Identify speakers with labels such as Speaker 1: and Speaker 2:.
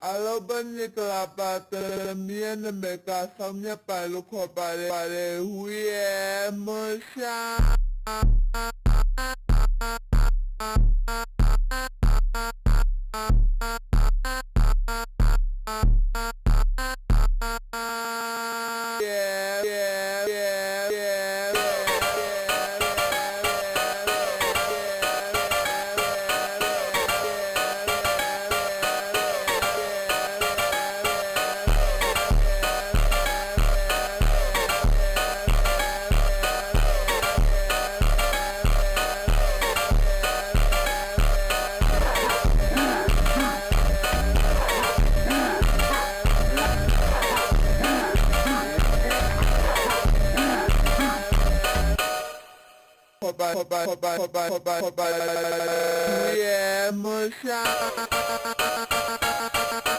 Speaker 1: Alobaniklapata miana meka samnya palu ko pare huye musha yeah, musha